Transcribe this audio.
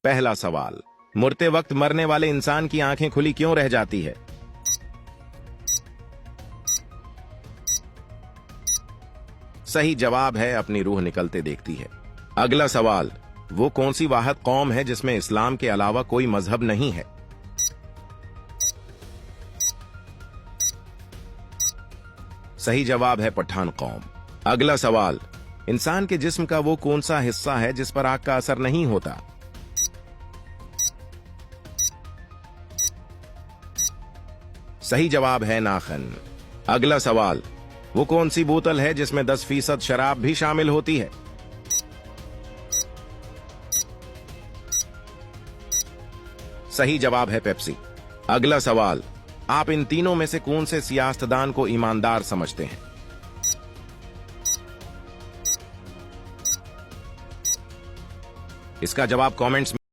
पहला सवाल, मरते वक्त मरने वाले इंसान की आंखें खुली क्यों रह जाती है? सही जवाब है अपनी रूह निकलते देखती है। अगला सवाल, वो कौन सी वाहिद कौम है जिसमें इस्लाम के अलावा कोई मजहब नहीं है? सही जवाब है पठान कौम। अगला सवाल, इंसान के जिस्म का वो कौन सा हिस्सा है जिस पर आग का असर नहीं होता? सही जवाब है नाखन। अगला सवाल, वो कौन सी बोतल है जिसमें 10% शराब भी शामिल होती है? सही जवाब है पेप्सी। अगला सवाल, आप इन तीनों में से कौन से सियासतदान को ईमानदार समझते हैं? इसका जवाब कमेंट्स